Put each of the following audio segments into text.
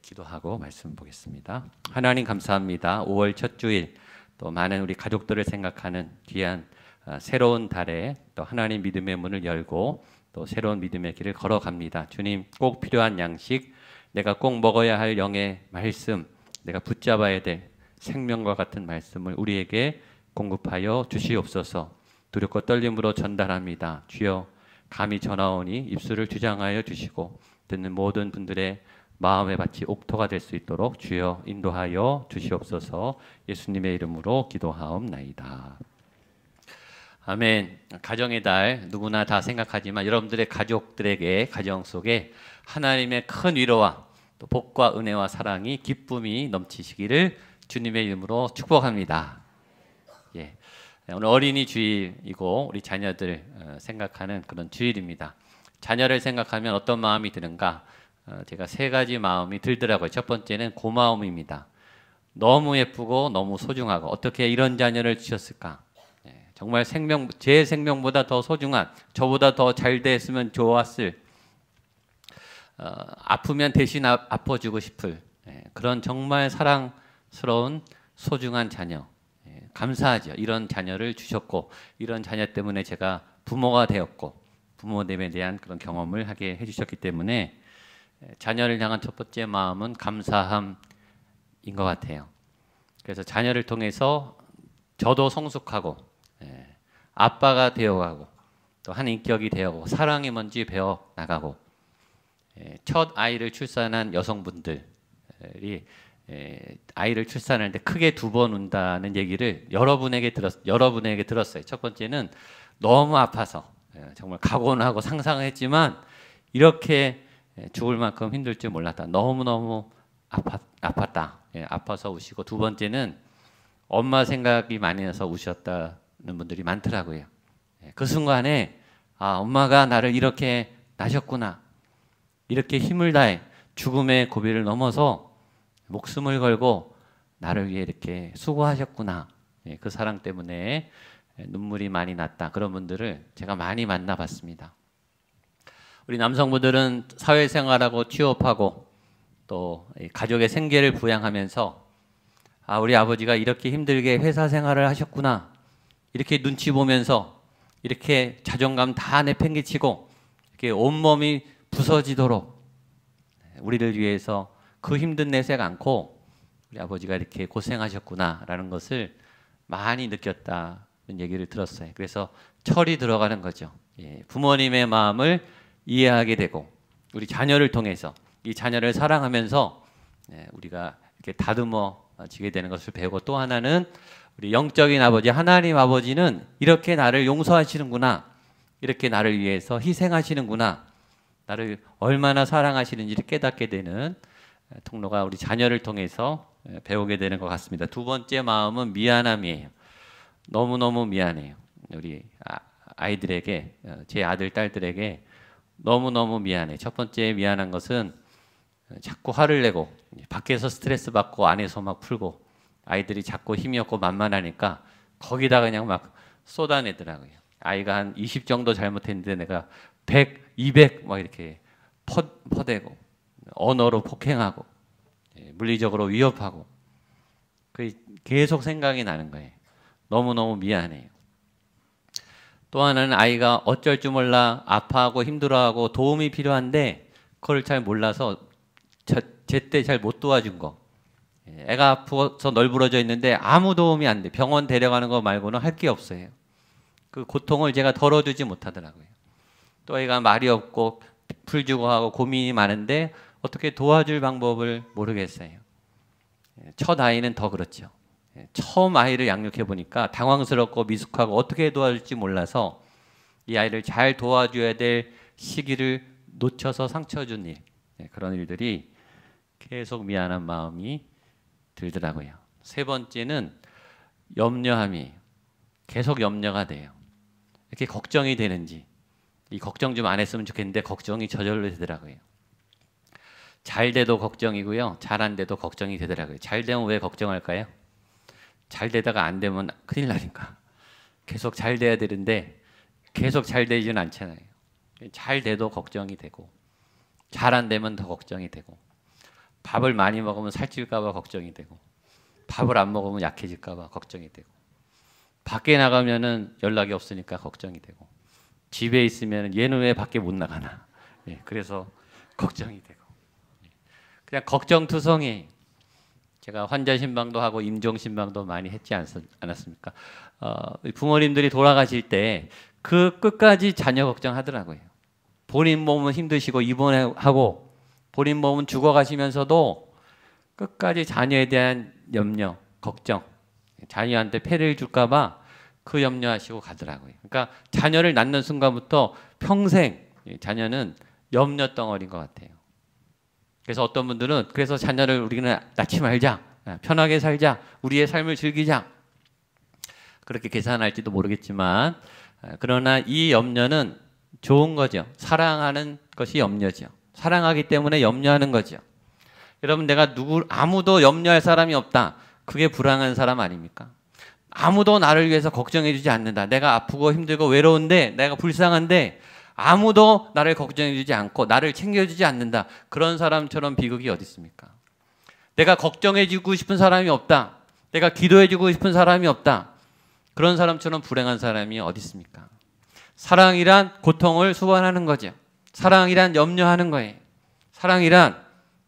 기도하고 말씀 보겠습니다. 하나님 감사합니다. 5월 첫 주일 또 많은 우리 가족들을 생각하는 귀한 새로운 달에 또 하나님 믿음의 문을 열고 또 새로운 믿음의 길을 걸어갑니다. 주님, 꼭 필요한 양식, 내가 꼭 먹어야 할 영의 말씀, 내가 붙잡아야 될 생명과 같은 말씀을 우리에게 공급하여 주시옵소서. 두렵고 떨림으로 전달합니다. 주여, 감히 전하오니 입술을 주장하여 주시고 듣는 모든 분들의 마음의 밭이 옥토가 될 수 있도록 주여 인도하여 주시옵소서. 예수님의 이름으로 기도하옵나이다. 아멘. 가정의 달 누구나 다 생각하지만 여러분들의 가족들에게 가정 속에 하나님의 큰 위로와 또 복과 은혜와 사랑이 기쁨이 넘치시기를 주님의 이름으로 축복합니다. 오늘 어린이 주일이고 우리 자녀들 생각하는 그런 주일입니다. 자녀를 생각하면 어떤 마음이 드는가? 제가 세 가지 마음이 들더라고요. 첫 번째는 고마움입니다. 너무 예쁘고 너무 소중하고 어떻게 이런 자녀를 주셨을까? 정말 제 생명보다 더 소중한, 저보다 더 잘 됐으면 좋았을, 아프면 대신 아파주고 싶을 그런 정말 사랑스러운 소중한 자녀. 감사하죠. 이런 자녀를 주셨고 이런 자녀 때문에 제가 부모가 되었고 부모됨에 대한 그런 경험을 하게 해주셨기 때문에 자녀를 향한 첫 번째 마음은 감사함인 것 같아요. 그래서 자녀를 통해서 저도 성숙하고 아빠가 되어가고 또 한 인격이 되어가고 사랑이 뭔지 배워나가고 첫 아이를 출산한 여성분들이 아이를 출산하는데 크게 2번 운다는 얘기를 여러분에게 들었어요. 첫 번째는 너무 아파서 정말 각오는 하고 상상을 했지만 이렇게 죽을 만큼 힘들 줄 몰랐다. 너무너무 아팠다. 아파서 우시고, 두 번째는 엄마 생각이 많이 나서 우셨다는 분들이 많더라고요. 그 순간에 엄마가 나를 이렇게 낳으셨구나. 이렇게 힘을 다해 죽음의 고비를 넘어서 목숨을 걸고 나를 위해 이렇게 수고하셨구나. 그 사랑 때문에 눈물이 많이 났다. 그런 분들을 제가 많이 만나봤습니다. 우리 남성분들은 사회생활하고 취업하고 또 가족의 생계를 부양하면서 우리 아버지가 이렇게 힘들게 회사 생활을 하셨구나. 이렇게 눈치 보면서 이렇게 자존감 다 내팽개치고 이렇게 온몸이 부서지도록 우리를 위해서 그 힘든 내색 않고 우리 아버지가 이렇게 고생하셨구나라는 것을 많이 느꼈다는 얘기를 들었어요. 그래서 철이 들어가는 거죠. 부모님의 마음을 이해하게 되고 우리 자녀를 통해서 이 자녀를 사랑하면서 우리가 이렇게 다듬어지게 되는 것을 배우고, 또 하나는 우리 영적인 아버지 하나님 아버지는 이렇게 나를 용서하시는구나, 이렇게 나를 위해서 희생하시는구나, 나를 얼마나 사랑하시는지를 깨닫게 되는 통로가 우리 자녀를 통해서 배우게 되는 것 같습니다. 두 번째 마음은 미안함이에요. 너무너무 미안해요. 우리 아이들에게, 제 아들, 딸들에게 너무너무 미안해. 첫 번째 미안한 것은 자꾸 화를 내고 밖에서 스트레스 받고 안에서 막 풀고 아이들이 자꾸 힘이 없고 만만하니까 거기다가 그냥 막 쏟아내더라고요. 아이가 한 20 정도 잘못했는데 내가 100, 200 막 이렇게 퍼대고 언어로 폭행하고 물리적으로 위협하고 그 계속 생각이 나는 거예요. 너무너무 미안해요. 또 하나는 아이가 어쩔 줄 몰라 아파하고 힘들어하고 도움이 필요한데 그걸 잘 몰라서 제때 잘 못 도와준 거. 애가 아파서 널브러져 있는데 아무 도움이 안 돼. 병원 데려가는 거 말고는 할 게 없어요. 그 고통을 제가 덜어주지 못하더라고요. 또 애가 말이 없고 풀주고 하고 고민이 많은데 어떻게 도와줄 방법을 모르겠어요. 첫 아이는 더 그렇죠. 처음 아이를 양육해 보니까 당황스럽고 미숙하고 어떻게 도와줄지 몰라서 이 아이를 잘 도와줘야 될 시기를 놓쳐서 상처 준 일, 그런 일들이 계속 미안한 마음이 들더라고요. 세 번째는 염려함이 계속 염려가 돼요. 이렇게 걱정이 되는지, 이 걱정 좀 안 했으면 좋겠는데 걱정이 저절로 되더라고요. 잘 돼도 걱정이고요, 잘 안 돼도 걱정이 되더라고요. 잘 되면 왜 걱정할까요? 잘 되다가 안 되면 큰일 나니까. 계속 잘 돼야 되는데 계속 잘 되지는 않잖아요. 잘 돼도 걱정이 되고 잘 안 되면 더 걱정이 되고 밥을 많이 먹으면 살찔까 봐 걱정이 되고, 밥을 안 먹으면 약해질까 봐 걱정이 되고, 밖에 나가면은 연락이 없으니까 걱정이 되고, 집에 있으면 얘는 왜 밖에 못 나가나. 예, 그래서 걱정이 되고, 그냥 걱정투성이. 제가 환자 신방도 하고 임종 신방도 많이 했지 않았습니까? 부모님들이 돌아가실 때 그 끝까지 자녀 걱정하더라고요. 본인 몸은 힘드시고 입원하고 본인 몸은 죽어가시면서도 끝까지 자녀에 대한 염려, 걱정, 자녀한테 폐를 줄까봐 그 염려하시고 가더라고요. 그러니까 자녀를 낳는 순간부터 평생 자녀는 염려 덩어리인 것 같아요. 그래서 어떤 분들은 그래서 자녀를 우리는 낳지 말자, 편하게 살자, 우리의 삶을 즐기자, 그렇게 계산할지도 모르겠지만, 그러나 이 염려는 좋은 거죠. 사랑하는 것이 염려죠. 사랑하기 때문에 염려하는 거죠. 여러분, 내가 아무도 염려할 사람이 없다, 그게 불행한 사람 아닙니까? 아무도 나를 위해서 걱정해 주지 않는다, 내가 아프고 힘들고 외로운데, 내가 불쌍한데 아무도 나를 걱정해 주지 않고 나를 챙겨주지 않는다, 그런 사람처럼 비극이 어디 있습니까? 내가 걱정해 주고 싶은 사람이 없다, 내가 기도해 주고 싶은 사람이 없다, 그런 사람처럼 불행한 사람이 어디 있습니까? 사랑이란 고통을 수반하는 거죠. 사랑이란 염려하는 거예요. 사랑이란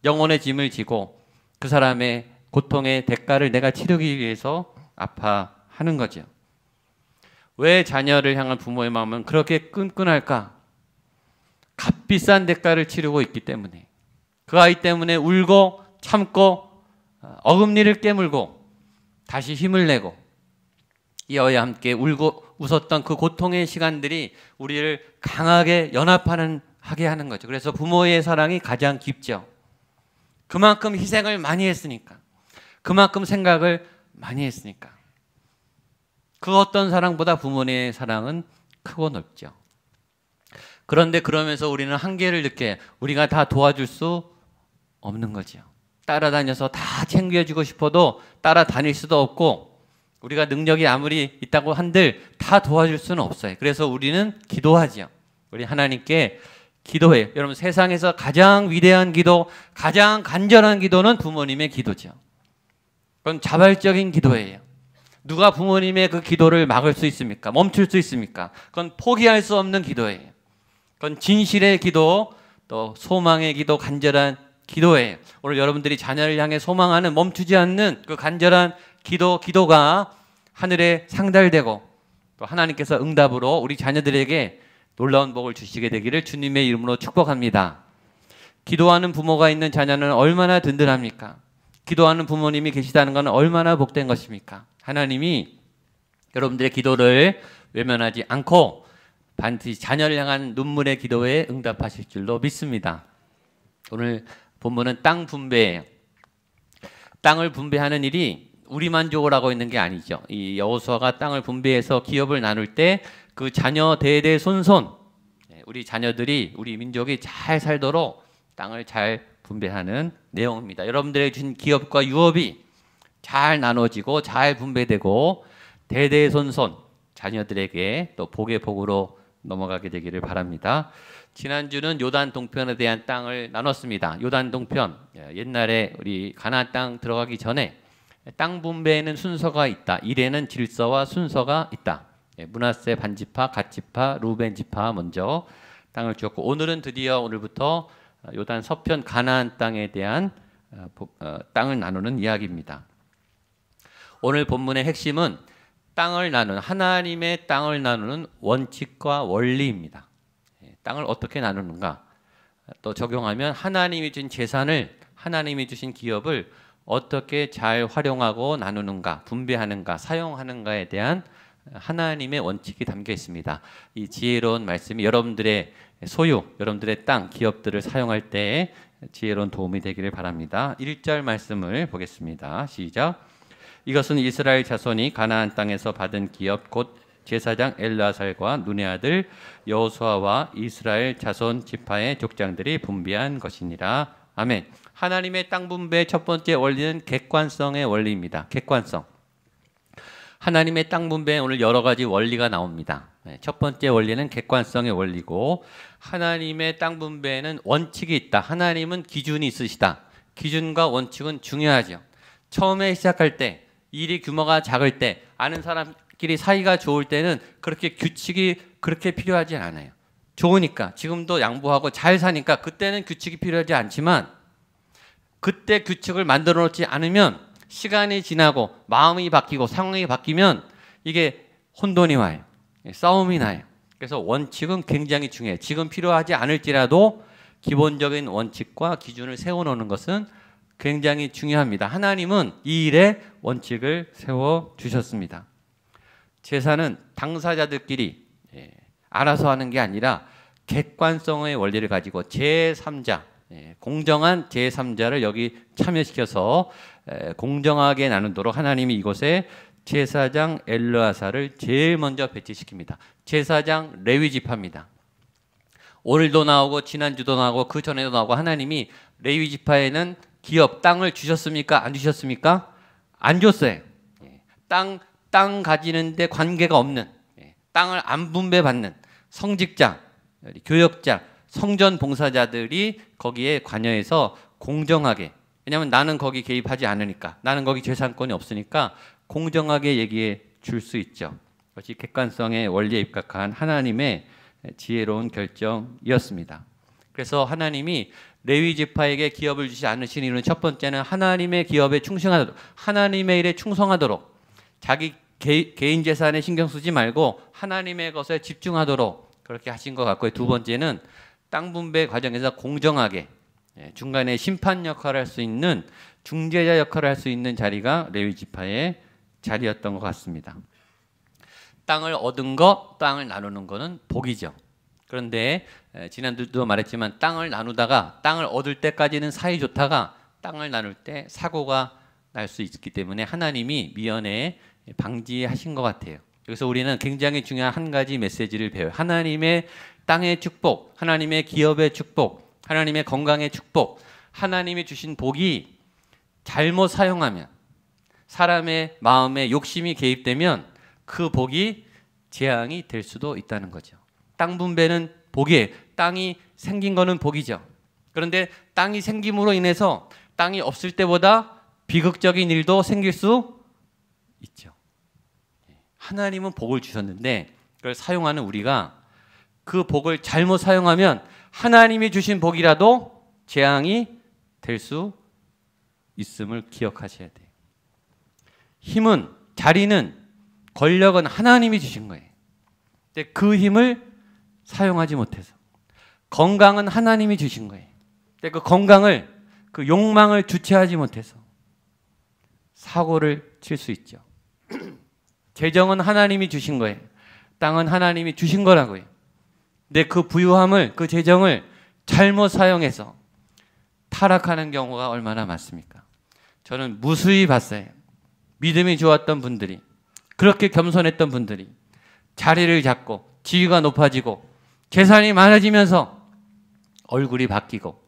영혼의 짐을 지고 그 사람의 고통의 대가를 내가 치르기 위해서 아파하는 거죠. 왜 자녀를 향한 부모의 마음은 그렇게 끈끈할까? 값비싼 대가를 치르고 있기 때문에, 그 아이 때문에 울고 참고 어금니를 깨물고 다시 힘을 내고 이어야 함께 울고 웃었던 그 고통의 시간들이 우리를 강하게 하게 하는 거죠. 그래서 부모의 사랑이 가장 깊죠. 그만큼 희생을 많이 했으니까, 그만큼 생각을 많이 했으니까. 그 어떤 사랑보다 부모님의 사랑은 크고 넓죠. 그런데 그러면서 우리는 한계를 느껴요. 우리가 다 도와줄 수 없는 거죠. 따라다녀서 다 챙겨주고 싶어도 따라다닐 수도 없고, 우리가 능력이 아무리 있다고 한들 다 도와줄 수는 없어요. 그래서 우리는 기도하죠. 우리 하나님께 기도해요. 여러분, 세상에서 가장 위대한 기도, 가장 간절한 기도는 부모님의 기도죠. 그건 자발적인 기도예요. 누가 부모님의 그 기도를 막을 수 있습니까? 멈출 수 있습니까? 그건 포기할 수 없는 기도예요. 그건 진실의 기도, 또 소망의 기도, 간절한 기도예요. 오늘 여러분들이 자녀를 향해 소망하는, 멈추지 않는 그 간절한 기도가 하늘에 상달되고 또 하나님께서 응답으로 우리 자녀들에게 놀라운 복을 주시게 되기를 주님의 이름으로 축복합니다. 기도하는 부모가 있는 자녀는 얼마나 든든합니까? 기도하는 부모님이 계시다는 것은 얼마나 복된 것입니까? 하나님이 여러분들의 기도를 외면하지 않고 반드시 자녀를 향한 눈물의 기도에 응답하실 줄로 믿습니다. 오늘 본문은 땅 분배예요. 땅을 분배하는 일이 우리 만족을 하고 있는 게 아니죠. 이 여호수아가 땅을 분배해서 기업을 나눌 때 그 자녀 대대손손, 우리 자녀들이, 우리 민족이 잘 살도록 땅을 잘 분배하는 내용입니다. 여러분들에게 주신 기업과 유업이 잘 나눠지고 잘 분배되고 대대손손 자녀들에게 또 복의 복으로 넘어가게 되기를 바랍니다. 지난주는 요단 동편에 대한 땅을 나눴습니다. 요단 동편, 옛날에 우리 가나안 땅 들어가기 전에 땅 분배에는 순서가 있다. 일에는 질서와 순서가 있다. 므낫세 반지파, 갓지파, 루벤 지파 먼저 땅을 주었고, 오늘은 드디어 오늘부터 요단 서편 가나안 땅에 대한 땅을 나누는 이야기입니다. 오늘 본문의 핵심은 하나님의 땅을 나누는 원칙과 원리입니다. 땅을 어떻게 나누는가, 또 적용하면 하나님이 주신 재산을, 하나님이 주신 기업을 어떻게 잘 활용하고 나누는가, 분배하는가, 사용하는가에 대한 하나님의 원칙이 담겨 있습니다. 이 지혜로운 말씀이 여러분들의 소유, 여러분들의 땅, 기업들을 사용할 때 지혜로운 도움이 되기를 바랍니다. 1절 말씀을 보겠습니다. 시작. 이것은 이스라엘 자손이 가나안 땅에서 받은 기업 곧 제사장 엘르아살과 눈의 아들 여호수아와 이스라엘 자손 지파의 족장들이 분배한 것이니라. 아멘. 하나님의 땅 분배의 첫 번째 원리는 객관성의 원리입니다. 객관성. 하나님의 땅 분배에 오늘 여러 가지 원리가 나옵니다. 첫 번째 원리는 객관성의 원리고, 하나님의 땅 분배에는 원칙이 있다. 하나님은 기준이 있으시다. 기준과 원칙은 중요하죠. 처음에 시작할 때, 일이 규모가 작을 때, 아는 사람끼리 사이가 좋을 때는 그렇게 규칙이 그렇게 필요하지 않아요. 좋으니까, 지금도 양보하고 잘 사니까 그때는 규칙이 필요하지 않지만, 그때 규칙을 만들어 놓지 않으면 시간이 지나고 마음이 바뀌고 상황이 바뀌면 이게 혼돈이 와요. 싸움이 나요. 그래서 원칙은 굉장히 중요해요. 지금 필요하지 않을지라도 기본적인 원칙과 기준을 세워놓는 것은 굉장히 중요합니다. 하나님은 이 일에 원칙을 세워주셨습니다. 제사는 당사자들끼리 알아서 하는 게 아니라 객관성의 원리를 가지고 제3자, 공정한 제3자를 여기 참여시켜서 공정하게 나누도록 하나님이 이곳에 제사장 엘르아사를 제일 먼저 배치시킵니다. 제사장 레위 지파입니다. 오늘도 나오고 지난주도 나오고 그 전에도 나오고 하나님이 레위 지파에는 기업, 땅을 주셨습니까? 안 주셨습니까? 안 줬어요. 땅 가지는데 관계가 없는, 땅을 안 분배받는 성직자, 교역자, 성전 봉사자들이 거기에 관여해서 공정하게, 왜냐하면 나는 거기 개입하지 않으니까, 나는 거기 재산권이 없으니까 공정하게 얘기해 줄 수 있죠. 그것이 객관성의 원리에 입각한 하나님의 지혜로운 결정이었습니다. 그래서 하나님이 레위 지파에게 기업을 주지 않으신 이유는 첫 번째는 하나님의 기업에 충성하도록, 하나님의 일에 충성하도록, 자기 개인 재산에 신경 쓰지 말고 하나님의 것에 집중하도록 그렇게 하신 것 같고요. 두 번째는 땅 분배 과정에서 공정하게 중간에 심판 역할을 할 수 있는 중재자 역할을 할 수 있는 자리가 레위 지파의 자리였던 것 같습니다. 땅을 얻은 것, 땅을 나누는 것은 복이죠. 그런데 지난주도 말했지만 땅을 나누다가 땅을 얻을 때까지는 사이 좋다가 땅을 나눌 때 사고가 날 수 있기 때문에 하나님이 미연에 방지하신 것 같아요. 그래서 우리는 굉장히 중요한 한 가지 메시지를 배워요. 하나님의 땅의 축복, 하나님의 기업의 축복, 하나님의 건강의 축복, 하나님이 주신 복이 잘못 사용하면, 사람의 마음에 욕심이 개입되면 그 복이 재앙이 될 수도 있다는 거죠. 땅 분배는 복이에요. 땅이 생긴 거는 복이죠. 그런데 땅이 생김으로 인해서 땅이 없을 때보다 비극적인 일도 생길 수 있죠. 하나님은 복을 주셨는데 그걸 사용하는 우리가 그 복을 잘못 사용하면 하나님이 주신 복이라도 재앙이 될 수 있음을 기억하셔야 돼요. 힘은, 자리는, 권력은 하나님이 주신 거예요. 근데 그 힘을 사용하지 못해서, 건강은 하나님이 주신 거예요. 근데 그 건강을, 그 욕망을 주체하지 못해서 사고를 칠 수 있죠. 재정은 하나님이 주신 거예요. 땅은 하나님이 주신 거라고요. 근데 그 부유함을, 그 재정을 잘못 사용해서 타락하는 경우가 얼마나 많습니까? 저는 무수히 봤어요. 믿음이 좋았던 분들이, 그렇게 겸손했던 분들이 자리를 잡고 지위가 높아지고 재산이 많아지면서 얼굴이 바뀌고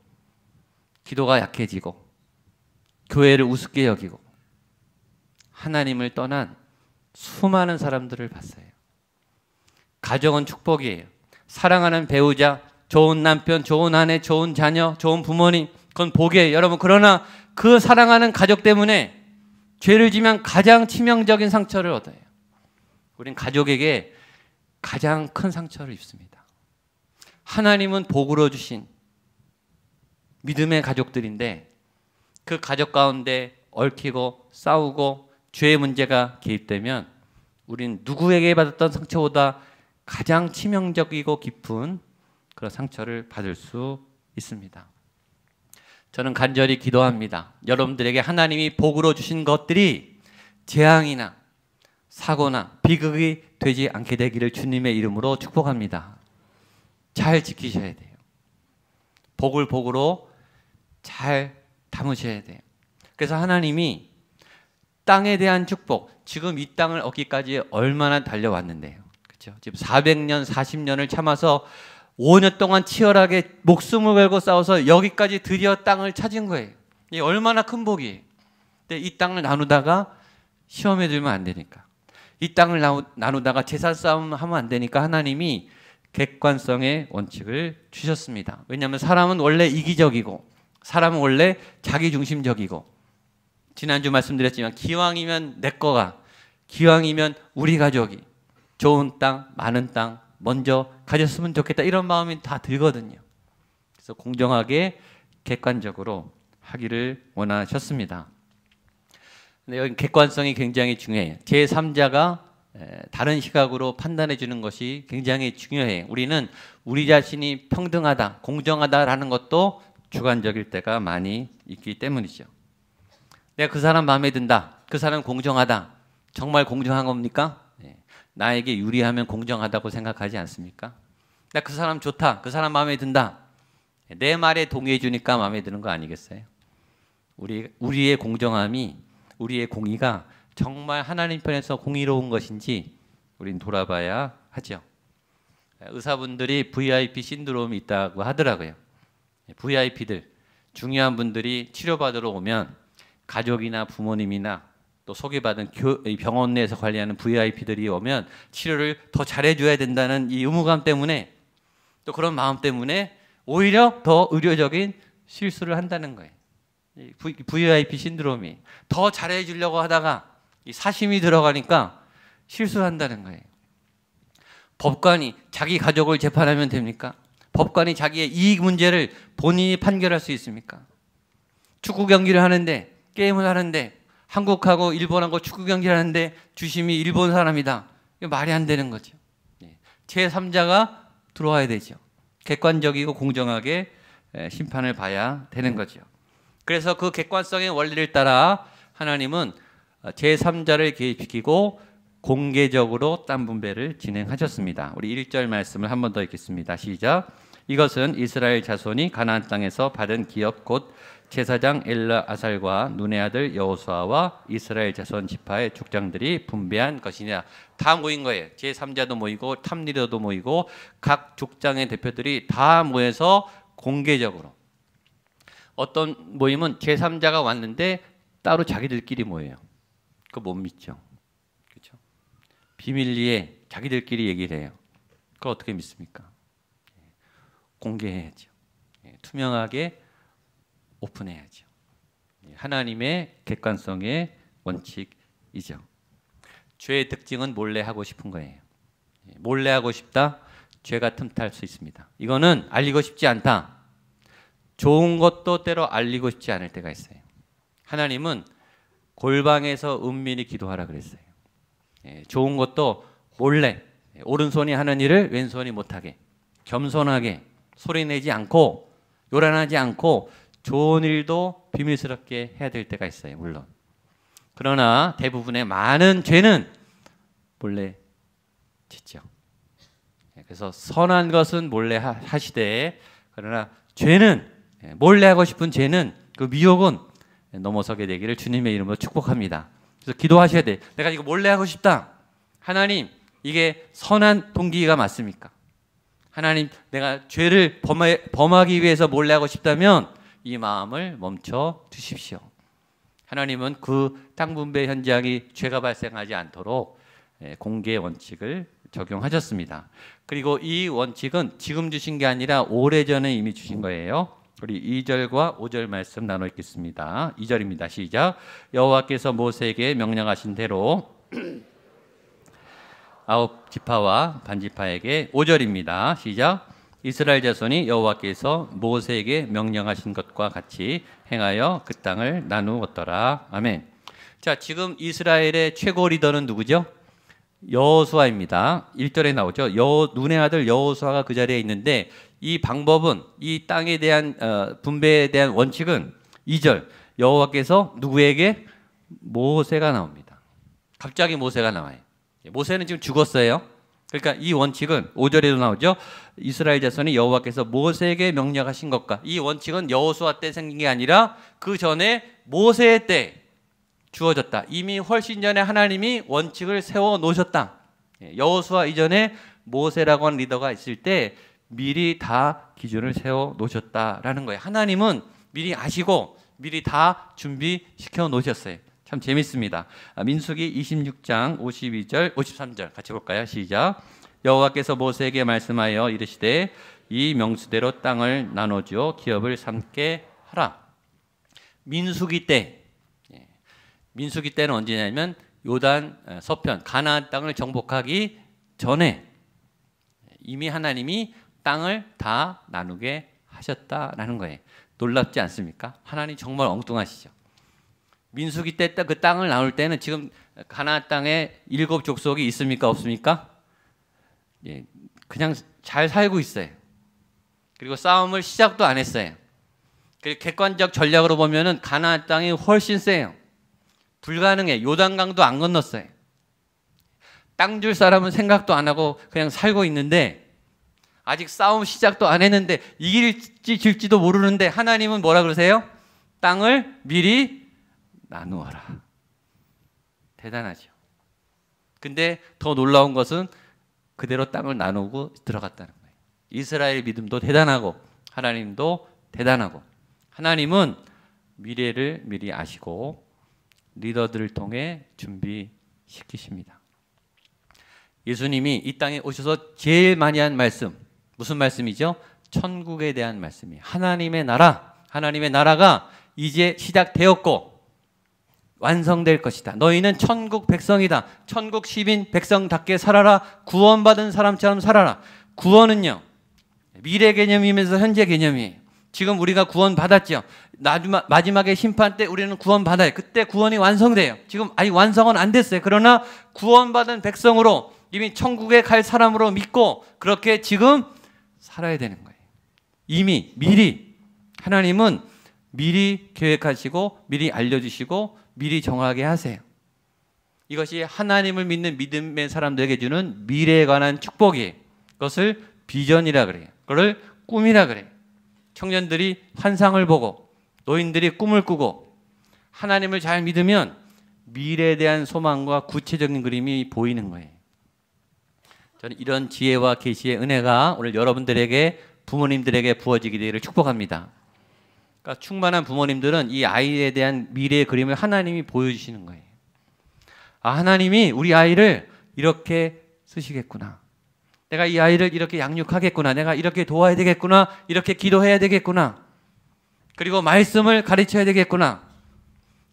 기도가 약해지고 교회를 우습게 여기고 하나님을 떠난 수많은 사람들을 봤어요. 가정은 축복이에요. 사랑하는 배우자, 좋은 남편, 좋은 아내, 좋은 자녀, 좋은 부모님, 그건 복이에요. 여러분, 그러나 그 사랑하는 가족 때문에 죄를 지면 가장 치명적인 상처를 얻어요. 우린 가족에게 가장 큰 상처를 입습니다. 하나님은 복으로 주신 믿음의 가족들인데 그 가족 가운데 얽히고 싸우고 죄의 문제가 개입되면 우린 누구에게 받았던 상처보다 가장 치명적이고 깊은 그런 상처를 받을 수 있습니다. 저는 간절히 기도합니다. 여러분들에게 하나님이 복으로 주신 것들이 재앙이나 사고나 비극이 되지 않게 되기를 주님의 이름으로 축복합니다. 잘 지키셔야 돼요. 복을 복으로 잘 담으셔야 돼요. 그래서 하나님이 땅에 대한 축복, 지금 이 땅을 얻기까지 얼마나 달려왔는데요. 그렇죠? 지금 400년, 40년을 참아서 5년 동안 치열하게 목숨을 걸고 싸워서 여기까지 드디어 땅을 찾은 거예요. 이게 얼마나 큰 복이에요. 근데 이 땅을 나누다가 시험에 들면 안 되니까, 이 땅을 나누다가 재산 싸움 하면 안 되니까 하나님이 객관성의 원칙을 주셨습니다. 왜냐하면 사람은 원래 이기적이고 사람은 원래 자기중심적이고, 지난주 말씀드렸지만 기왕이면 내 거가, 기왕이면 우리 가족이 좋은 땅, 많은 땅 먼저 가졌으면 좋겠다, 이런 마음이 다 들거든요. 그래서 공정하게 객관적으로 하기를 원하셨습니다. 근데 여기 객관성이 굉장히 중요해요. 제3자가 다른 시각으로 판단해 주는 것이 굉장히 중요해요. 우리는 우리 자신이 평등하다, 공정하다라는 것도 주관적일 때가 많이 있기 때문이죠. 내가 그 사람 마음에 든다, 그 사람 공정하다, 정말 공정한 겁니까? 나에게 유리하면 공정하다고 생각하지 않습니까? 나 그 사람 좋다, 그 사람 마음에 든다, 내 말에 동의해 주니까 마음에 드는 거 아니겠어요? 우리의 공정함이, 우리의 공의가 정말 하나님 편에서 공의로운 것인지 우린 돌아봐야 하죠. 의사분들이 VIP 신드롬이 있다고 하더라고요. VIP들, 중요한 분들이 치료받으러 오면 가족이나 부모님이나 또 소개받은 병원 내에서 관리하는 VIP들이 오면 치료를 더 잘해줘야 된다는 이 의무감 때문에, 또 그런 마음 때문에 오히려 더 의료적인 실수를 한다는 거예요. VIP 신드롬이 더 잘해주려고 하다가 이 사심이 들어가니까 실수한다는 거예요. 법관이 자기 가족을 재판하면 됩니까? 법관이 자기의 이익 문제를 본인이 판결할 수 있습니까? 축구 경기를 하는데, 게임을 하는데, 한국하고 일본하고 축구 경기를 하는데 주심이 일본 사람이다, 이거 말이 안 되는 거죠. 제3자가 들어와야 되죠. 객관적이고 공정하게 심판을 봐야 되는 거죠. 그래서 그 객관성의 원리를 따라 하나님은 제3자를 개입시키고 공개적으로 땅 분배를 진행하셨습니다. 우리 1절 말씀을 한 번 더 읽겠습니다. 시작. 이것은 이스라엘 자손이 가나안 땅에서 받은 기업 곧 제사장 엘르아살과 눈의 아들 여호수아와 이스라엘 자손 지파의 족장들이 분배한 것이냐. 다 모인 거예요. 제3자도 모이고 탑리더도 모이고 각 족장의 대표들이 다 모여서 공개적으로. 어떤 모임은 제3자가 왔는데 따로 자기들끼리 모여요. 그거 못 믿죠. 그렇죠? 비밀리에 자기들끼리 얘기를 해요. 그걸 어떻게 믿습니까? 공개해야죠. 투명하게 오픈해야죠. 하나님의 객관성의 원칙이죠. 죄의 특징은 몰래 하고 싶은 거예요. 몰래 하고 싶다, 죄가 틈탈 수 있습니다. 이거는 알리고 싶지 않다. 좋은 것도 때로 알리고 싶지 않을 때가 있어요. 하나님은 골방에서 은밀히 기도하라 그랬어요. 좋은 것도 몰래, 오른손이 하는 일을 왼손이 못하게, 겸손하게, 소리내지 않고, 요란하지 않고 좋은 일도 비밀스럽게 해야 될 때가 있어요. 물론. 그러나 대부분의 많은 죄는 몰래 짓죠. 그래서 선한 것은 몰래 하시되, 그러나 죄는, 몰래 하고 싶은 죄는, 그 미혹은 넘어서게 되기를 주님의 이름으로 축복합니다. 그래서 기도하셔야 돼. 내가 이거 몰래 하고 싶다. 하나님, 이게 선한 동기가 맞습니까? 하나님, 내가 죄를 범하기 위해서 몰래 하고 싶다면 이 마음을 멈춰 주십시오. 하나님은 그 땅 분배 현장이 죄가 발생하지 않도록 공개 원칙을 적용하셨습니다. 그리고 이 원칙은 지금 주신 게 아니라 오래전에 이미 주신 거예요. 우리 2절과 5절 말씀 나눠 읽겠습니다. 2절입니다. 시작. 여호와께서 모세에게 명령하신 대로 아홉 지파와 반지파에게, 5절입니다. 시작. 이스라엘 자손이 여호와께서 모세에게 명령하신 것과 같이 행하여 그 땅을 나누었더라. 아멘. 자, 지금 이스라엘의 최고 리더는 누구죠? 여호수아입니다. 1절에 나오죠. 눈의 아들 여호수아가 그 자리에 있는데, 이 방법은, 이 땅에 대한 분배에 대한 원칙은 2절, 여호와께서 누구에게? 모세가 나옵니다. 갑자기 모세가 나와요. 모세는 지금 죽었어요. 그러니까 이 원칙은 5절에도 나오죠. 이스라엘 자손이 여호와께서 모세에게 명령하신 것과, 이 원칙은 여호수아 때 생긴 게 아니라 그 전에 모세 때 주어졌다. 이미 훨씬 전에 하나님이 원칙을 세워 놓으셨다. 여호수아 이전에 모세라고 하는 리더가 있을 때 미리 다 기준을 세워 놓으셨다라는 거예요. 하나님은 미리 아시고 미리 다 준비시켜 놓으셨어요. 참 재밌습니다. 민수기 26장 52절, 53절 같이 볼까요? 시작. 여호와께서 모세에게 말씀하여 이르시되 이 명수대로 땅을 나눠주어 기업을 삼게 하라. 민수기 때, 민수기 때는 언제냐면 요단 서편 가나안 땅을 정복하기 전에 이미 하나님이 땅을 다 나누게 하셨다라는 거예요. 놀랍지 않습니까? 하나님 정말 엉뚱하시죠. 민수기 때 그 땅을 나눌 때는 지금 가나안 땅에 7 족속이 있습니까? 없습니까? 예, 그냥 잘 살고 있어요. 그리고 싸움을 시작도 안 했어요. 그리고 객관적 전략으로 보면은 가나안 땅이 훨씬 세요. 불가능해. 요단강도 안 건넜어요. 땅 줄 사람은 생각도 안 하고 그냥 살고 있는데 아직 싸움 시작도 안 했는데 이길지 질지도 모르는데 하나님은 뭐라 그러세요? 땅을 미리 나누어라. 대단하죠. 근데 더 놀라운 것은 그대로 땅을 나누고 들어갔다는 거예요. 이스라엘 믿음도 대단하고 하나님도 대단하고 하나님은 미래를 미리 아시고 리더들을 통해 준비시키십니다. 예수님이 이 땅에 오셔서 제일 많이 한 말씀 무슨 말씀이죠? 천국에 대한 말씀이에요. 하나님의 나라, 하나님의 나라가 이제 시작되었고 완성될 것이다. 너희는 천국 백성이다. 천국 시민 백성답게 살아라. 구원받은 사람처럼 살아라. 구원은요 미래 개념이면서 현재 개념이에요. 지금 우리가 구원 받았죠. 마지막에 심판 때 우리는 구원 받아요. 그때 구원이 완성돼요. 지금 아직 완성은 안 됐어요. 그러나 구원받은 백성으로 이미 천국에 갈 사람으로 믿고 그렇게 지금 살아야 되는 거예요. 이미 미리 하나님은 미리 계획하시고 미리 알려주시고 미리 정하게 하세요. 이것이 하나님을 믿는 믿음의 사람들에게 주는 미래에 관한 축복이에요. 그것을 비전이라 그래요. 그걸 꿈이라 그래요. 청년들이 환상을 보고 노인들이 꿈을 꾸고 하나님을 잘 믿으면 미래에 대한 소망과 구체적인 그림이 보이는 거예요. 저는 이런 지혜와 계시의 은혜가 오늘 여러분들에게 부모님들에게 부어지게 되기를 축복합니다. 그러니까 충만한 부모님들은 이 아이에 대한 미래의 그림을 하나님이 보여주시는 거예요. 아, 하나님이 우리 아이를 이렇게 쓰시겠구나. 내가 이 아이를 이렇게 양육하겠구나. 내가 이렇게 도와야 되겠구나. 이렇게 기도해야 되겠구나. 그리고 말씀을 가르쳐야 되겠구나.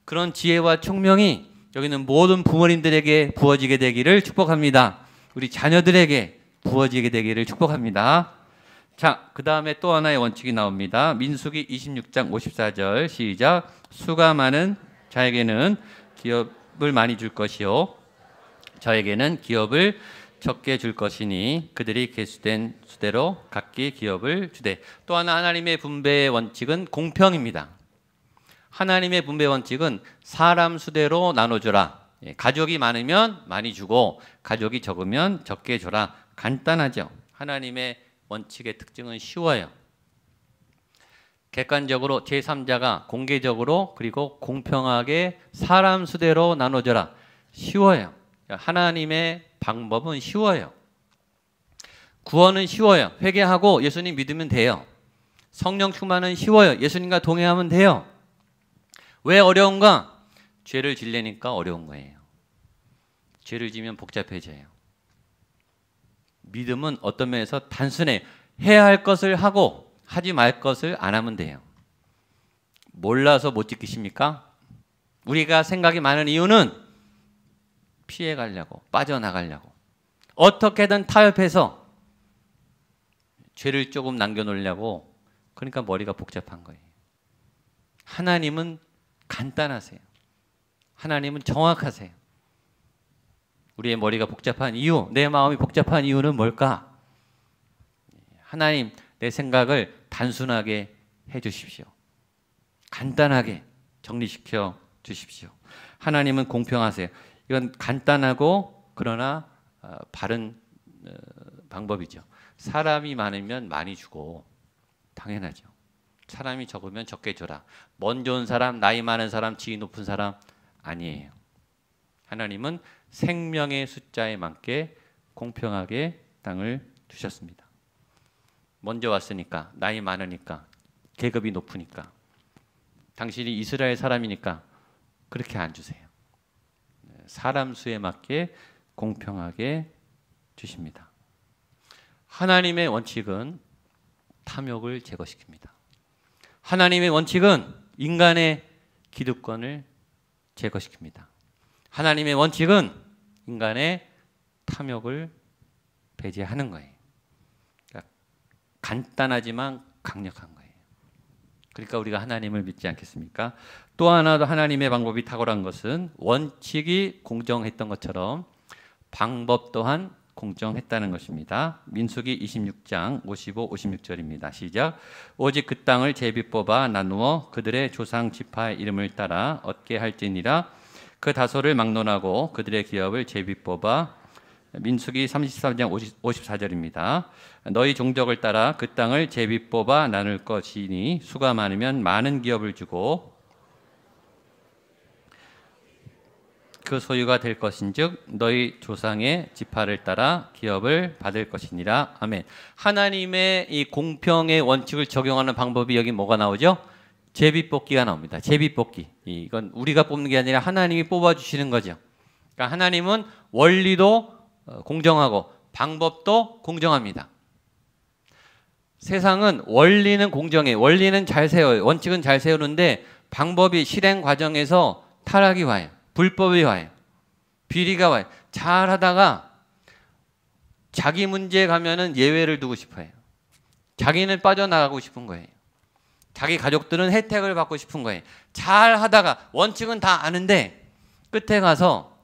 그런 지혜와 총명이 여기는 모든 부모님들에게 부어지게 되기를 축복합니다. 우리 자녀들에게 부어지게 되기를 축복합니다. 자, 그 다음에 또 하나의 원칙이 나옵니다. 민수기 26장 54절 시작. 수가 많은 자에게는 기업을 많이 줄 것이요 저에게는 기업을 적게 줄 것이니 그들이 계수된 수대로 각기 기업을 주되. 또 하나 하나님의 분배의 원칙은 공평입니다. 하나님의 분배 원칙은 사람 수대로 나눠줘라. 가족이 많으면 많이 주고 가족이 적으면 적게 줘라. 간단하죠. 하나님의 원칙의 특징은 쉬워요. 객관적으로 제3자가 공개적으로 그리고 공평하게 사람 수대로 나눠줘라. 쉬워요. 하나님의 방법은 쉬워요. 구원은 쉬워요. 회개하고 예수님 믿으면 돼요. 성령 충만은 쉬워요. 예수님과 동행하면 돼요. 왜 어려운가? 죄를 지려니까 어려운 거예요. 죄를 지면 복잡해져요. 믿음은 어떤 면에서 단순해. 해야 할 것을 하고 하지 말 것을 안 하면 돼요. 몰라서 못 지키십니까? 우리가 생각이 많은 이유는 피해 가려고, 빠져나가려고, 어떻게든 타협해서 죄를 조금 남겨놓으려고. 그러니까 머리가 복잡한 거예요. 하나님은 간단하세요. 하나님은 정확하세요. 우리의 머리가 복잡한 이유, 내 마음이 복잡한 이유는 뭘까? 하나님, 내 생각을 단순하게 해 주십시오. 간단하게 정리시켜 주십시오. 하나님은 공평하세요. 이건 간단하고 그러나 바른 방법이죠. 사람이 많으면 많이 주고 당연하죠. 사람이 적으면 적게 줘라. 먼저 온 사람, 나이 많은 사람, 지위 높은 사람 아니에요. 하나님은 생명의 숫자에 맞게 공평하게 땅을 주셨습니다. 먼저 왔으니까, 나이 많으니까, 계급이 높으니까, 당신이 이스라엘 사람이니까 그렇게 안 주세요. 사람 수에 맞게 공평하게 주십니다. 하나님의 원칙은 탐욕을 제거시킵니다. 하나님의 원칙은 인간의 기득권을 제거시킵니다. 하나님의 원칙은 인간의 탐욕을 배제하는 거예요. 그러니까 간단하지만 강력한 거예요. 그러니까 우리가 하나님을 믿지 않겠습니까? 또 하나도 하나님의 방법이 탁월한 것은 원칙이 공정했던 것처럼 방법 또한 공정했다는 것입니다. 민수기 26장 55, 56절입니다. 시작. 오직 그 땅을 제비 뽑아 나누어 그들의 조상 지파의 이름을 따라 얻게 할지니라. 그 다소를 막론하고 그들의 기업을 제비 뽑아. 민수기 33장 54절입니다. 너희 종족을 따라 그 땅을 제비 뽑아 나눌 것이니 수가 많으면 많은 기업을 주고 그 소유가 될 것인즉 너희 조상의 지파를 따라 기업을 받을 것이니라. 아멘. 하나님의 이 공평의 원칙을 적용하는 방법이 여기 뭐가 나오죠? 제비뽑기가 나옵니다. 제비뽑기. 이건 우리가 뽑는 게 아니라 하나님이 뽑아주시는 거죠. 그러니까 하나님은 원리도 공정하고 방법도 공정합니다. 세상은 원리는 공정해. 원리는 잘 세워요. 원칙은 잘 세우는데 방법이 실행 과정에서 타락이 와요. 불법이 와요. 비리가 와요. 잘 하다가 자기 문제 가면은 예외를 두고 싶어요. 자기는 빠져나가고 싶은 거예요. 자기 가족들은 혜택을 받고 싶은 거예요. 잘 하다가 원칙은 다 아는데 끝에 가서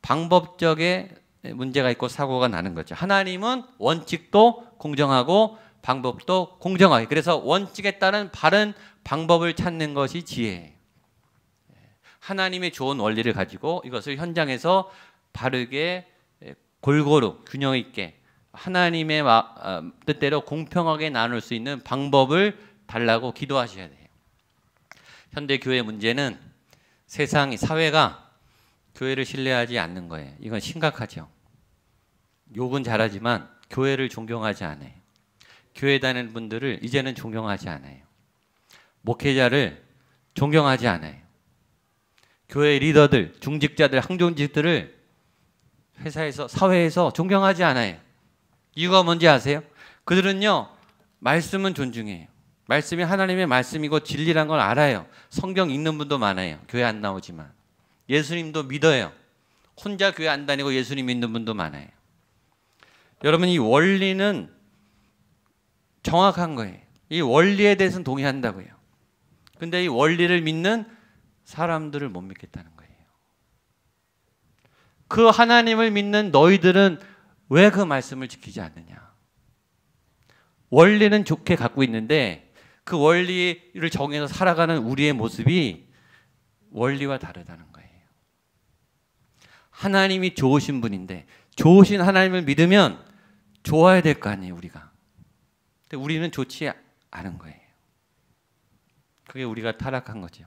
방법적인 문제가 있고 사고가 나는 거죠. 하나님은 원칙도 공정하고 방법도 공정하게. 그래서 원칙에 따른 바른 방법을 찾는 것이 지혜예요. 하나님의 좋은 원리를 가지고 이것을 현장에서 바르게 골고루 균형 있게 하나님의 뜻대로 공평하게 나눌 수 있는 방법을 달라고 기도하셔야 돼요. 현대 교회 문제는 세상이 사회가 교회를 신뢰하지 않는 거예요. 이건 심각하죠. 욕은 잘하지만 교회를 존경하지 않아요. 교회 다니는 분들을 이제는 존경하지 않아요. 목회자를 존경하지 않아요. 교회 리더들, 중직자들, 항종직들을 회사에서, 사회에서 존경하지 않아요. 이유가 뭔지 아세요? 그들은요, 말씀은 존중해요. 말씀이 하나님의 말씀이고 진리란 걸 알아요. 성경 읽는 분도 많아요. 교회 안 나오지만. 예수님도 믿어요. 혼자 교회 안 다니고 예수님 믿는 분도 많아요. 여러분, 이 원리는 정확한 거예요. 이 원리에 대해서는 동의한다고요. 근데 이 원리를 믿는 사람들을 못 믿겠다는 거예요. 그 하나님을 믿는 너희들은 왜 그 말씀을 지키지 않느냐? 원리는 좋게 갖고 있는데 그 원리를 정해서 살아가는 우리의 모습이 원리와 다르다는 거예요. 하나님이 좋으신 분인데 좋으신 하나님을 믿으면 좋아야 될 거 아니에요, 우리가. 근데 우리는 좋지 않은 거예요. 그게 우리가 타락한 거죠.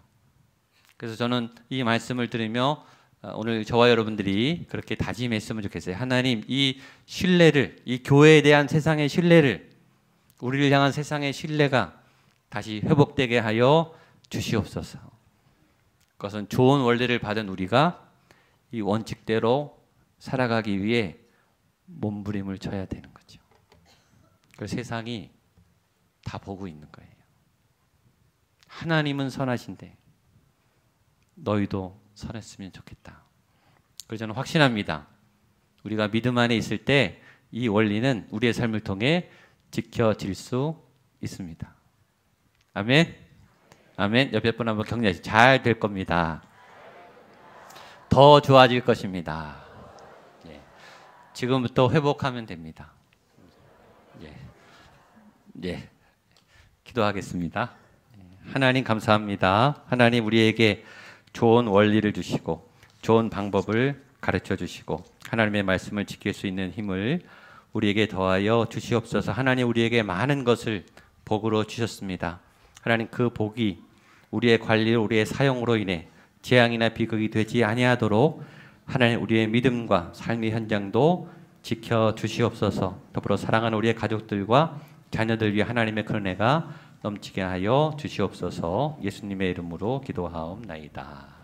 그래서 저는 이 말씀을 들으며 오늘 저와 여러분들이 그렇게 다짐했으면 좋겠어요. 하나님, 이 신뢰를, 이 교회에 대한 세상의 신뢰를, 우리를 향한 세상의 신뢰가 다시 회복되게 하여 주시옵소서. 그것은 좋은 원리를 받은 우리가 이 원칙대로 살아가기 위해 몸부림을 쳐야 되는 거죠. 그래서 세상이 다 보고 있는 거예요. 하나님은 선하신데 너희도 선했으면 좋겠다. 그래서 저는 확신합니다. 우리가 믿음 안에 있을 때 이 원리는 우리의 삶을 통해 지켜질 수 있습니다. 아멘. 아멘. 옆에 분 한번 격려하시죠. 잘 될 겁니다. 더 좋아질 것입니다. 예. 지금부터 회복하면 됩니다. 예. 예. 기도하겠습니다. 하나님 감사합니다. 하나님 우리에게 좋은 원리를 주시고 좋은 방법을 가르쳐 주시고 하나님의 말씀을 지킬 수 있는 힘을 우리에게 더하여 주시옵소서. 하나님 우리에게 많은 것을 복으로 주셨습니다. 하나님 그 복이 우리의 관리, 우리의 사용으로 인해 재앙이나 비극이 되지 아니하도록 하나님 우리의 믿음과 삶의 현장도 지켜 주시옵소서. 더불어 사랑하는 우리의 가족들과 자녀들 위해 하나님의 그런 은혜가 넘치게 하여 주시옵소서. 예수님의 이름으로 기도하옵나이다.